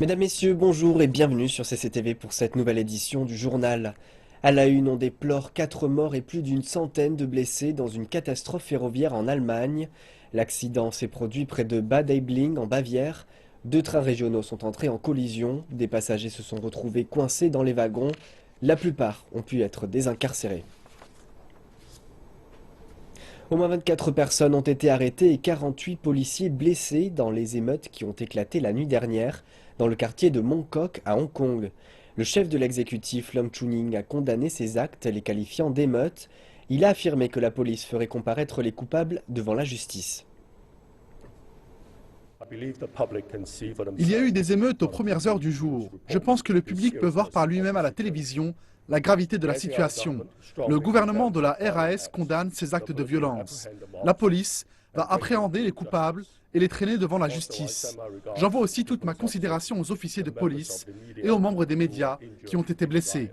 Mesdames, Messieurs, bonjour et bienvenue sur CCTV pour cette nouvelle édition du journal. À la une, on déplore 4 morts et plus d'une centaine de blessés dans une catastrophe ferroviaire en Allemagne. L'accident s'est produit près de Bad Aibling en Bavière. 2 trains régionaux sont entrés en collision. Des passagers se sont retrouvés coincés dans les wagons. La plupart ont pu être désincarcérés. Au moins 24 personnes ont été arrêtées et 48 policiers blessés dans les émeutes qui ont éclaté la nuit dernière dans le quartier de Mongkok à Hong Kong. Le chef de l'exécutif, Lam Chuning, a condamné ces actes, les qualifiant d'émeutes. Il a affirmé que la police ferait comparaître les coupables devant la justice. Il y a eu des émeutes aux premières heures du jour. Je pense que le public peut voir par lui-même à la télévision la gravité de la situation. Le gouvernement de la RAS condamne ces actes de violence. La police va appréhender les coupables et les traîner devant la justice. J'envoie aussi toute ma considération aux officiers de police et aux membres des médias qui ont été blessés.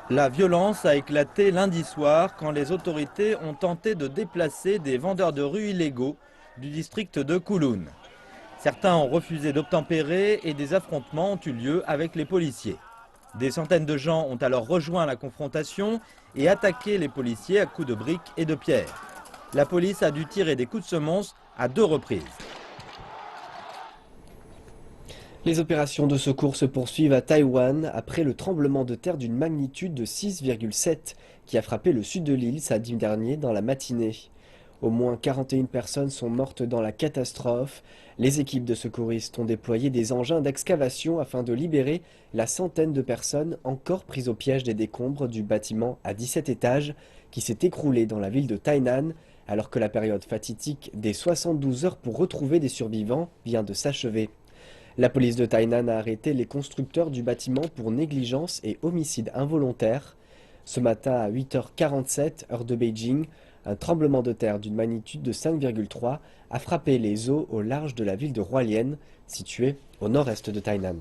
La violence a éclaté lundi soir quand les autorités ont tenté de déplacer des vendeurs de rue illégaux du district de Kowloon. Certains ont refusé d'obtempérer et des affrontements ont eu lieu avec les policiers. Des centaines de gens ont alors rejoint la confrontation et attaqué les policiers à coups de briques et de pierres. La police a dû tirer des coups de semonce à 2 reprises. Les opérations de secours se poursuivent à Taïwan après le tremblement de terre d'une magnitude de 6,7 qui a frappé le sud de l'île samedi dernier dans la matinée. Au moins 41 personnes sont mortes dans la catastrophe. Les équipes de secouristes ont déployé des engins d'excavation afin de libérer la centaine de personnes encore prises au piège des décombres du bâtiment à 17 étages qui s'est écroulé dans la ville de Tainan alors que la période fatidique des 72 heures pour retrouver des survivants vient de s'achever. La police de Tainan a arrêté les constructeurs du bâtiment pour négligence et homicide involontaire. Ce matin à 8h47, heure de Beijing, un tremblement de terre d'une magnitude de 5,3 a frappé les eaux au large de la ville de Hualien, située au nord-est de Tainan.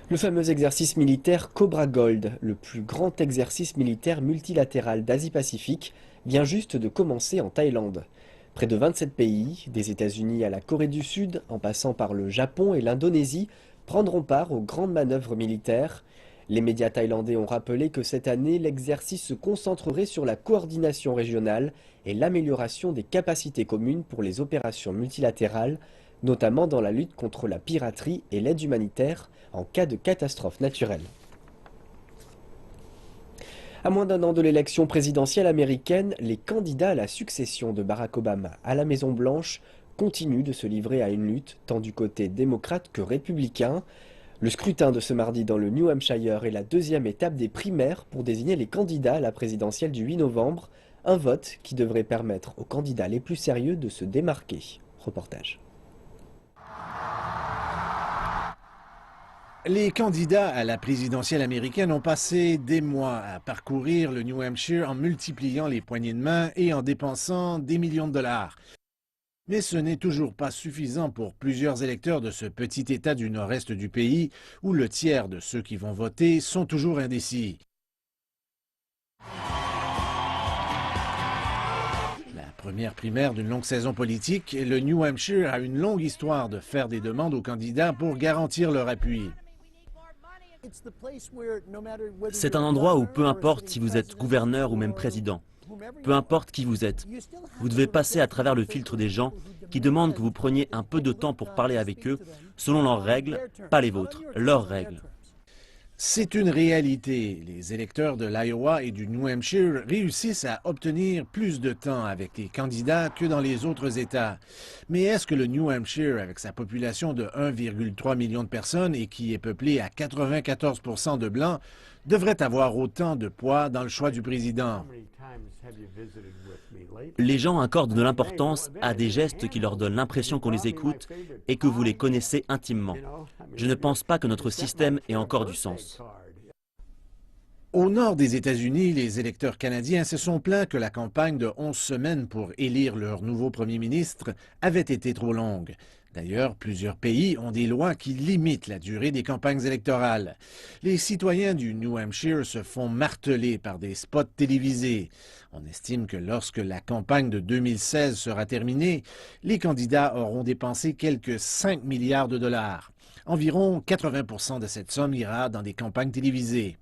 Le fameux exercice militaire Cobra Gold, le plus grand exercice militaire multilatéral d'Asie-Pacifique, vient juste de commencer en Thaïlande. Près de 27 pays, des États-Unis à la Corée du Sud, en passant par le Japon et l'Indonésie, prendront part aux grandes manœuvres militaires. Les médias thaïlandais ont rappelé que cette année, l'exercice se concentrerait sur la coordination régionale et l'amélioration des capacités communes pour les opérations multilatérales, notamment dans la lutte contre la piraterie et l'aide humanitaire en cas de catastrophe naturelle. À moins d'un an de l'élection présidentielle américaine, les candidats à la succession de Barack Obama à la Maison-Blanche continuent de se livrer à une lutte, tant du côté démocrate que républicain. Le scrutin de ce mardi dans le New Hampshire est la deuxième étape des primaires pour désigner les candidats à la présidentielle du 8 novembre, un vote qui devrait permettre aux candidats les plus sérieux de se démarquer. Reportage. Les candidats à la présidentielle américaine ont passé des mois à parcourir le New Hampshire en multipliant les poignées de main et en dépensant des millions de dollars. Mais ce n'est toujours pas suffisant pour plusieurs électeurs de ce petit État du nord-est du pays, où le tiers de ceux qui vont voter sont toujours indécis. La première primaire d'une longue saison politique, le New Hampshire a une longue histoire de faire des demandes aux candidats pour garantir leur appui. C'est un endroit où peu importe si vous êtes gouverneur ou même président, peu importe qui vous êtes, vous devez passer à travers le filtre des gens qui demandent que vous preniez un peu de temps pour parler avec eux, selon leurs règles, pas les vôtres, leurs règles. C'est une réalité. Les électeurs de l'Iowa et du New Hampshire réussissent à obtenir plus de temps avec les candidats que dans les autres États. Mais est-ce que le New Hampshire, avec sa population de 1,3 million de personnes et qui est peuplé à 94 % de Blancs, devrait avoir autant de poids dans le choix du président? Les gens accordent de l'importance à des gestes qui leur donnent l'impression qu'on les écoute et que vous les connaissez intimement. Je ne pense pas que notre système ait encore du sens. Au nord des États-Unis, les électeurs canadiens se sont plaints que la campagne de 11 semaines pour élire leur nouveau premier ministre avait été trop longue. D'ailleurs, plusieurs pays ont des lois qui limitent la durée des campagnes électorales. Les citoyens du New Hampshire se font marteler par des spots télévisés. On estime que lorsque la campagne de 2016 sera terminée, les candidats auront dépensé quelques 5 milliards de dollars. Environ 80% de cette somme ira dans des campagnes télévisées.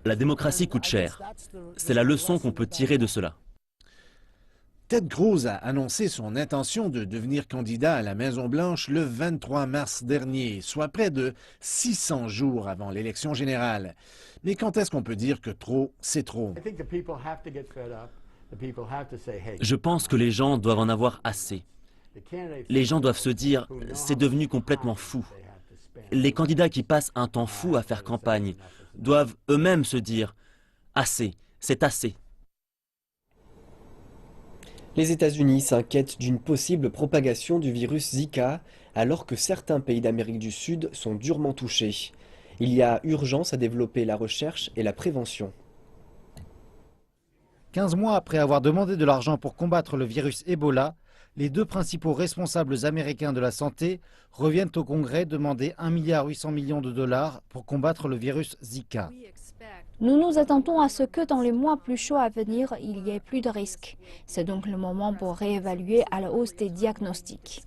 La démocratie coûte cher. C'est la leçon qu'on peut tirer de cela. Ted Cruz a annoncé son intention de devenir candidat à la Maison-Blanche le 23 mars dernier, soit près de 600 jours avant l'élection générale. Mais quand est-ce qu'on peut dire que trop, c'est trop? Je pense que les gens doivent en avoir assez. Les gens doivent se dire « c'est devenu complètement fou ». Les candidats qui passent un temps fou à faire campagne doivent eux-mêmes se dire « assez, c'est assez ». Les États-Unis s'inquiètent d'une possible propagation du virus Zika alors que certains pays d'Amérique du Sud sont durement touchés. Il y a urgence à développer la recherche et la prévention. 15 mois après avoir demandé de l'argent pour combattre le virus Ebola, les deux principaux responsables américains de la santé reviennent au Congrès demander 1,8 milliard de dollars pour combattre le virus Zika. Nous nous attendons à ce que dans les mois plus chauds à venir, il y ait plus de risques. C'est donc le moment pour réévaluer à la hausse des diagnostics.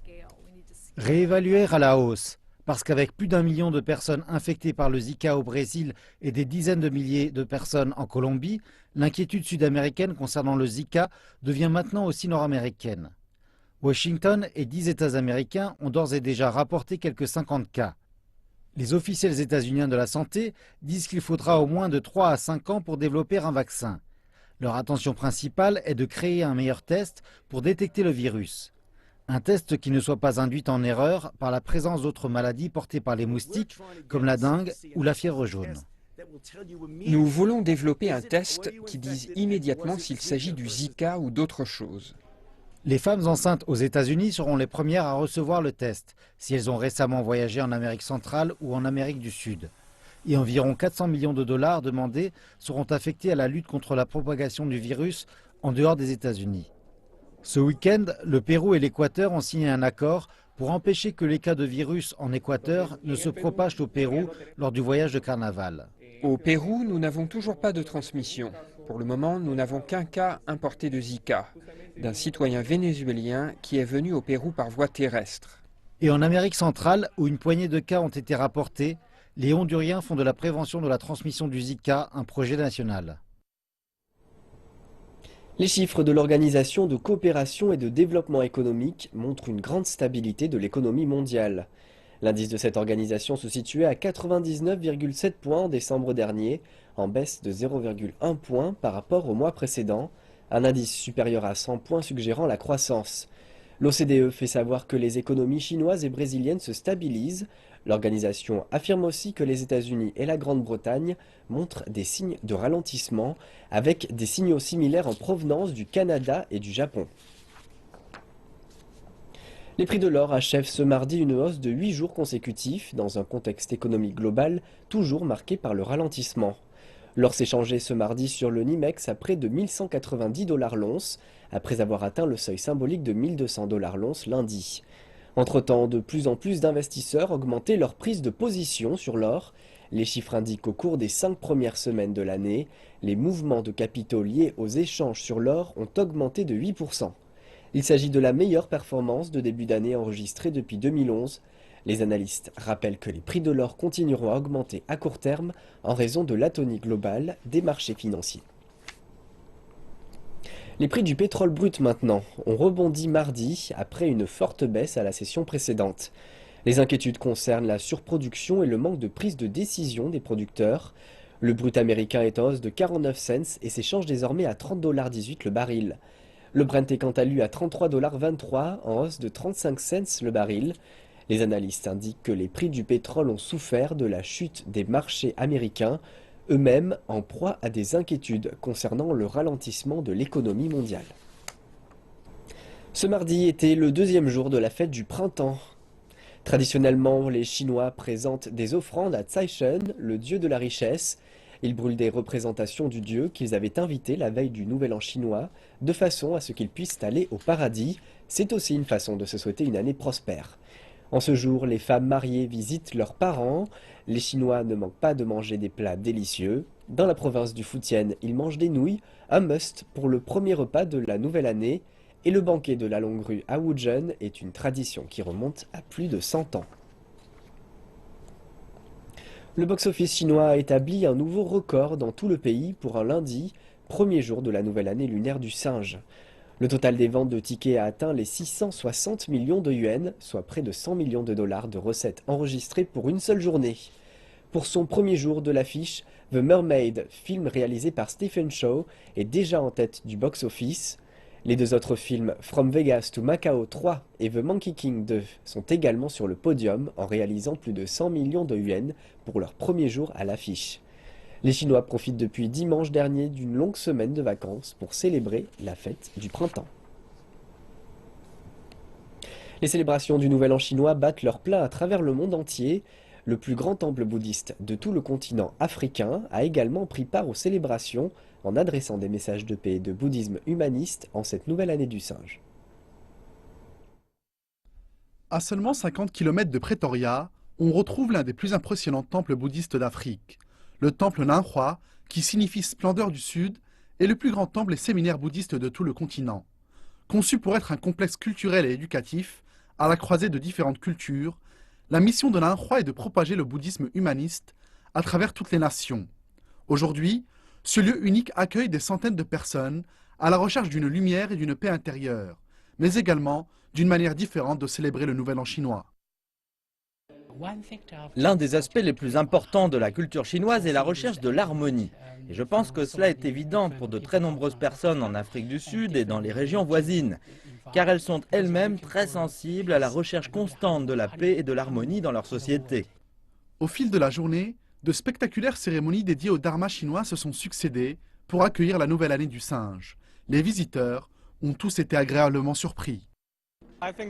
Réévaluer à la hausse, parce qu'avec plus d'1 million de personnes infectées par le Zika au Brésil et des dizaines de milliers de personnes en Colombie, l'inquiétude sud-américaine concernant le Zika devient maintenant aussi nord-américaine. Washington et 10 États américains ont d'ores et déjà rapporté quelques 50 cas. Les officiels états-uniens de la santé disent qu'il faudra au moins de 3 à 5 ans pour développer un vaccin. Leur attention principale est de créer un meilleur test pour détecter le virus. Un test qui ne soit pas induit en erreur par la présence d'autres maladies portées par les moustiques, comme la dengue ou la fièvre jaune. Nous voulons développer un test qui dise immédiatement s'il s'agit du Zika ou d'autre chose. Les femmes enceintes aux États-Unis seront les premières à recevoir le test, si elles ont récemment voyagé en Amérique centrale ou en Amérique du Sud. Et environ 400 millions de dollars demandés seront affectés à la lutte contre la propagation du virus en dehors des États-Unis. Ce week-end, le Pérou et l'Équateur ont signé un accord pour empêcher que les cas de virus en Équateur ne se propagent au Pérou lors du voyage de carnaval. Au Pérou, nous n'avons toujours pas de transmission. Pour le moment, nous n'avons qu'un cas importé de Zika, d'un citoyen vénézuélien qui est venu au Pérou par voie terrestre. Et en Amérique centrale, où une poignée de cas ont été rapportés, les Honduriens font de la prévention de la transmission du Zika un projet national. Les chiffres de l'Organisation de coopération et de développement économique montrent une grande stabilité de l'économie mondiale. L'indice de cette organisation se situait à 99,7 points en décembre dernier, en baisse de 0,1 point par rapport au mois précédent, un indice supérieur à 100 points suggérant la croissance. L'OCDE fait savoir que les économies chinoises et brésiliennes se stabilisent. L'organisation affirme aussi que les États-Unis et la Grande-Bretagne montrent des signes de ralentissement, avec des signaux similaires en provenance du Canada et du Japon. Les prix de l'or achèvent ce mardi une hausse de 8 jours consécutifs dans un contexte économique global toujours marqué par le ralentissement. L'or s'est changé ce mardi sur le NYMEX à près de 1190 $ l'once, après avoir atteint le seuil symbolique de 1200 $ l'once lundi. Entre-temps, de plus en plus d'investisseurs augmentaient leur prise de position sur l'or. Les chiffres indiquent qu'au cours des 5 premières semaines de l'année, les mouvements de capitaux liés aux échanges sur l'or ont augmenté de 8%. Il s'agit de la meilleure performance de début d'année enregistrée depuis 2011. Les analystes rappellent que les prix de l'or continueront à augmenter à court terme en raison de l'atonie globale des marchés financiers. Les prix du pétrole brut maintenant ont rebondi mardi après une forte baisse à la session précédente. Les inquiétudes concernent la surproduction et le manque de prise de décision des producteurs. Le brut américain est en hausse de 49 cents et s'échange désormais à 30,18 $ le baril. Le Brent est quant à lui à 33,23 $ en hausse de 35 cents le baril. Les analystes indiquent que les prix du pétrole ont souffert de la chute des marchés américains, eux-mêmes en proie à des inquiétudes concernant le ralentissement de l'économie mondiale. Ce mardi était le deuxième jour de la fête du printemps. Traditionnellement, les Chinois présentent des offrandes à Tsai Shen, le dieu de la richesse. Ils brûlent des représentations du dieu qu'ils avaient invité la veille du Nouvel An chinois, de façon à ce qu'ils puissent aller au paradis. C'est aussi une façon de se souhaiter une année prospère. En ce jour, les femmes mariées visitent leurs parents. Les Chinois ne manquent pas de manger des plats délicieux. Dans la province du Fujian, ils mangent des nouilles, un must pour le premier repas de la nouvelle année. Et le banquet de la longue rue à Wuzhen est une tradition qui remonte à plus de 100 ans. Le box-office chinois a établi un nouveau record dans tout le pays pour un lundi, premier jour de la nouvelle année lunaire du singe. Le total des ventes de tickets a atteint les 660 millions de yuans, soit près de 100 millions de dollars de recettes enregistrées pour une seule journée. Pour son premier jour de l'affiche, The Mermaid, film réalisé par Stephen Chow, est déjà en tête du box-office. Les deux autres films, From Vegas to Macao 3 et The Monkey King 2, sont également sur le podium en réalisant plus de 100 millions de yuans pour leur premier jour à l'affiche. Les Chinois profitent depuis dimanche dernier d'une longue semaine de vacances pour célébrer la fête du printemps. Les célébrations du Nouvel An chinois battent leur plein à travers le monde entier. Le plus grand temple bouddhiste de tout le continent africain a également pris part aux célébrations en adressant des messages de paix et de bouddhisme humaniste en cette nouvelle année du singe. À seulement 50 km de Pretoria, on retrouve l'un des plus impressionnants temples bouddhistes d'Afrique. Le temple Nanhua, qui signifie splendeur du Sud, est le plus grand temple et séminaire bouddhiste de tout le continent. Conçu pour être un complexe culturel et éducatif, à la croisée de différentes cultures, la mission de Nanhua est de propager le bouddhisme humaniste à travers toutes les nations. Aujourd'hui, ce lieu unique accueille des centaines de personnes à la recherche d'une lumière et d'une paix intérieure, mais également d'une manière différente de célébrer le Nouvel An chinois. L'un des aspects les plus importants de la culture chinoise est la recherche de l'harmonie. Et je pense que cela est évident pour de très nombreuses personnes en Afrique du Sud et dans les régions voisines, car elles sont elles-mêmes très sensibles à la recherche constante de la paix et de l'harmonie dans leur société. Au fil de la journée, de spectaculaires cérémonies dédiées au dharma chinois se sont succédées pour accueillir la nouvelle année du singe. Les visiteurs ont tous été agréablement surpris.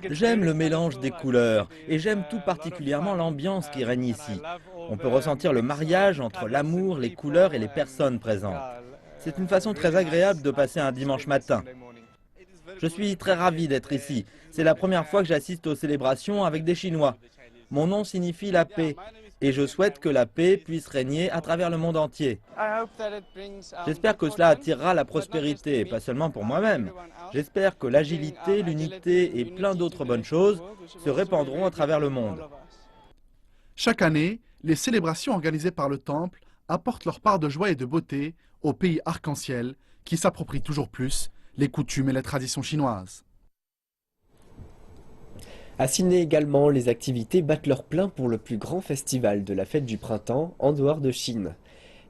J'aime le mélange des couleurs et j'aime tout particulièrement l'ambiance qui règne ici. On peut ressentir le mariage entre l'amour, les couleurs et les personnes présentes. C'est une façon très agréable de passer un dimanche matin. Je suis très ravi d'être ici. C'est la première fois que j'assiste aux célébrations avec des Chinois. Mon nom signifie la paix et je souhaite que la paix puisse régner à travers le monde entier. J'espère que cela attirera la prospérité, et pas seulement pour moi-même. J'espère que l'agilité, l'unité et plein d'autres bonnes choses se répandront à travers le monde. Chaque année, les célébrations organisées par le temple apportent leur part de joie et de beauté au pays arc-en-ciel qui s'approprie toujours plus les coutumes et les traditions chinoises. À Sydney également, les activités battent leur plein pour le plus grand festival de la fête du printemps en dehors de Chine.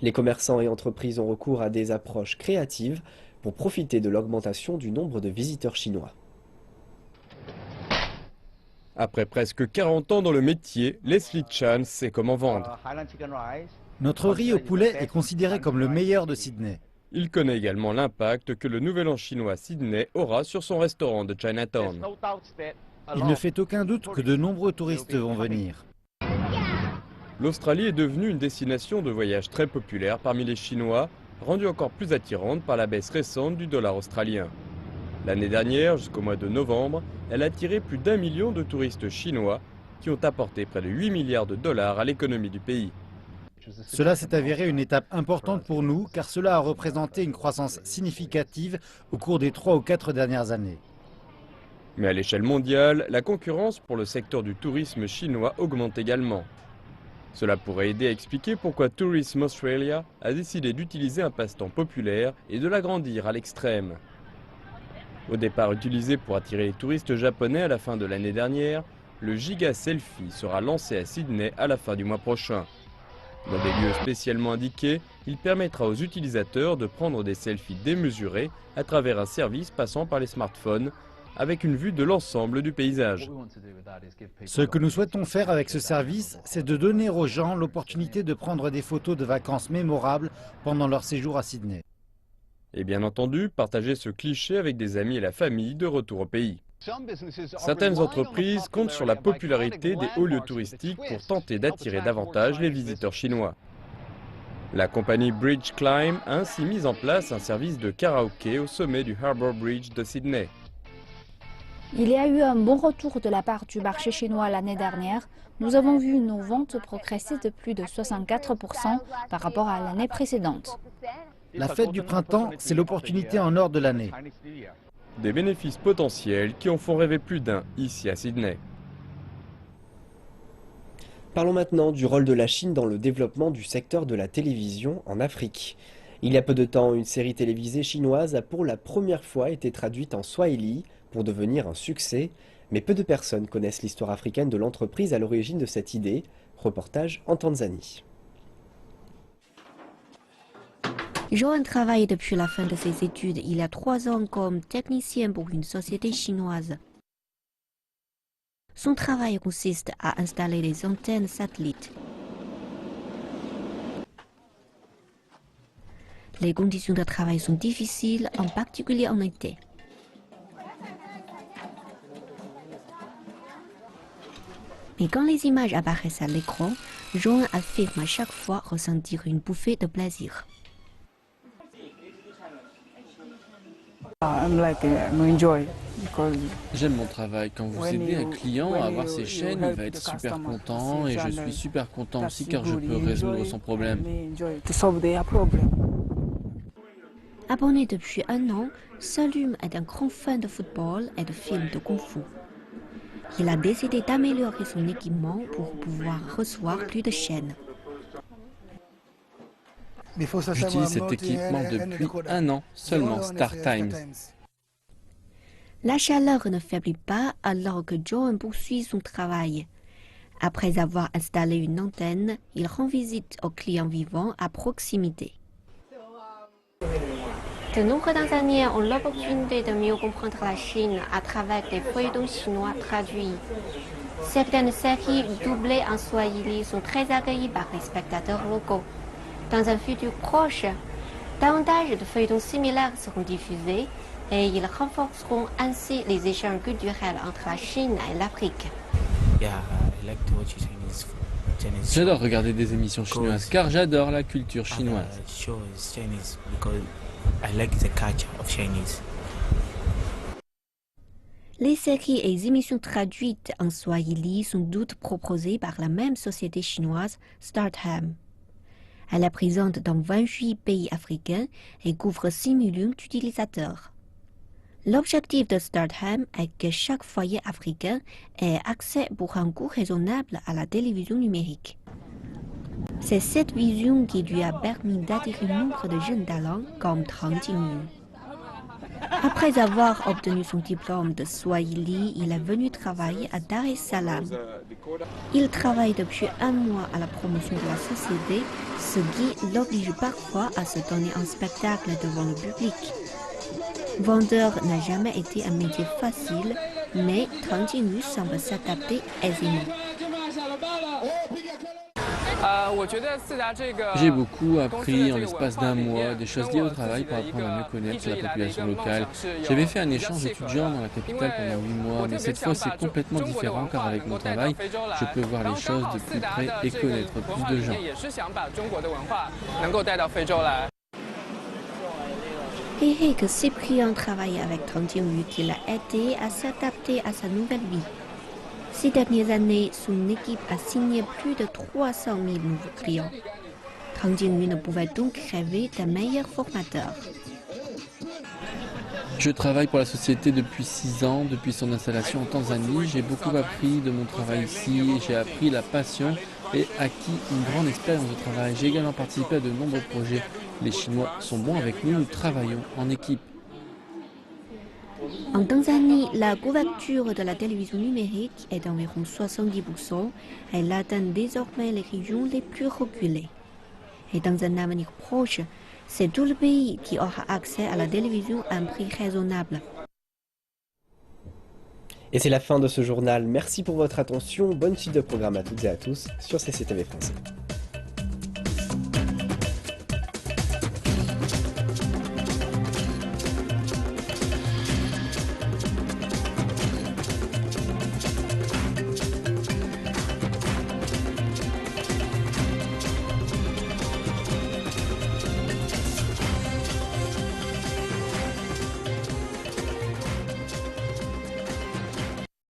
Les commerçants et entreprises ont recours à des approches créatives pour profiter de l'augmentation du nombre de visiteurs chinois. Après presque 40 ans dans le métier, Leslie Chan sait comment vendre. Notre riz au poulet est considéré comme le meilleur de Sydney. Il connaît également l'impact que le Nouvel An chinois Sydney aura sur son restaurant de Chinatown. Il ne fait aucun doute que de nombreux touristes vont venir. L'Australie est devenue une destination de voyage très populaire parmi les Chinois, rendue encore plus attirante par la baisse récente du dollar australien. L'année dernière, jusqu'au mois de novembre, elle a attiré plus d'1 million de touristes chinois qui ont apporté près de 8 milliards de dollars à l'économie du pays. Cela s'est avéré une étape importante pour nous car cela a représenté une croissance significative au cours des 3 ou 4 dernières années. Mais à l'échelle mondiale, la concurrence pour le secteur du tourisme chinois augmente également. Cela pourrait aider à expliquer pourquoi Tourism Australia a décidé d'utiliser un passe-temps populaire et de l'agrandir à l'extrême. Au départ utilisé pour attirer les touristes japonais à la fin de l'année dernière, le Giga Selfie sera lancé à Sydney à la fin du mois prochain. Dans des lieux spécialement indiqués, il permettra aux utilisateurs de prendre des selfies démesurés à travers un service passant par les smartphones, avec une vue de l'ensemble du paysage. Ce que nous souhaitons faire avec ce service, c'est de donner aux gens l'opportunité de prendre des photos de vacances mémorables pendant leur séjour à Sydney. Et bien entendu, partager ce cliché avec des amis et la famille de retour au pays. Certaines entreprises comptent sur la popularité des hauts lieux touristiques pour tenter d'attirer davantage les visiteurs chinois. La compagnie Bridge Climb a ainsi mis en place un service de karaoké au sommet du Harbour Bridge de Sydney. Il y a eu un bon retour de la part du marché chinois l'année dernière. Nous avons vu nos ventes progresser de plus de 64% par rapport à l'année précédente. La fête du printemps, c'est l'opportunité en or de l'année. Des bénéfices potentiels qui en font rêver plus d'un ici à Sydney. Parlons maintenant du rôle de la Chine dans le développement du secteur de la télévision en Afrique. Il y a peu de temps, une série télévisée chinoise a pour la première fois été traduite en swahili pour devenir un succès, mais peu de personnes connaissent l'histoire africaine de l'entreprise à l'origine de cette idée. Reportage en Tanzanie. Joan travaille depuis la fin de ses études il y a 3 ans comme technicien pour une société chinoise. Son travail consiste à installer des antennes satellites. Les conditions de travail sont difficiles, en particulier en été. Mais quand les images apparaissent à l'écran, Joan affirme à chaque fois ressentir une bouffée de plaisir. J'aime mon travail. Quand vous aidez un client à avoir ses chaînes, il va être super content et je suis super content aussi car je peux résoudre son problème. Abonné depuis 1 an, Salum est un grand fan de football et de films de kung-fu. Il a décidé d'améliorer son équipement pour pouvoir recevoir plus de chaînes. J'utilise cet équipement depuis 1 an seulement, Star Times. La chaleur ne faiblit pas alors que Joan poursuit son travail. Après avoir installé une antenne, il rend visite aux clients vivants à proximité. De nombreux Tanzaniens ont l'opportunité de mieux comprendre la Chine à travers des feuilletons chinois traduits. Certaines séries doublées en swahili sont très accueillies par les spectateurs locaux. Dans un futur proche, davantage de feuilletons similaires seront diffusés et ils renforceront ainsi les échanges culturels entre la Chine et l'Afrique. J'adore regarder des émissions chinoises car j'adore la culture chinoise. Les séries et émissions traduites en swahili sont toutes proposées par la même société chinoise, StarTime. Elle est présente dans 28 pays africains et couvre 6 millions d'utilisateurs. L'objectif de StarTime est que chaque foyer africain ait accès pour un coût raisonnable à la télévision numérique. C'est cette vision qui lui a permis d'attirer nombre de jeunes talents comme Tang Jingyu. Après avoir obtenu son diplôme de Swahili, il est venu travailler à Dar es Salaam. Il travaille depuis 1 mois à la promotion de la société, ce qui l'oblige parfois à se donner en spectacle devant le public. Vendeur n'a jamais été un métier facile, mais Tang Jingyu semble s'adapter aisément. J'ai beaucoup appris en l'espace d'1 mois, des choses liées au travail pour apprendre à mieux connaître la population locale. J'avais fait un échange étudiant dans la capitale pendant 8 mois, mais cette fois c'est complètement différent car avec mon travail, je peux voir les choses de plus près et connaître plus de gens. Eric Cyprien travaille avec Tang Jingyu qui l'a aidé à s'adapter à sa nouvelle vie. Ces dernières années, son équipe a signé plus de 300 000 nouveaux clients. Tang Jingyu ne pouvait donc rêver d'un meilleur formateur. Je travaille pour la société depuis 6 ans, depuis son installation en Tanzanie. J'ai beaucoup appris de mon travail ici, j'ai appris la passion et acquis une grande expérience de travail. J'ai également participé à de nombreux projets. Les Chinois sont bons avec nous, nous travaillons en équipe. En Tanzanie, la couverture de la télévision numérique est d'environ 70%. Elle atteint désormais les régions les plus reculées. Et dans un avenir proche, c'est tout le pays qui aura accès à la télévision à un prix raisonnable. Et c'est la fin de ce journal. Merci pour votre attention. Bonne suite de programme à toutes et à tous sur CCTV Français.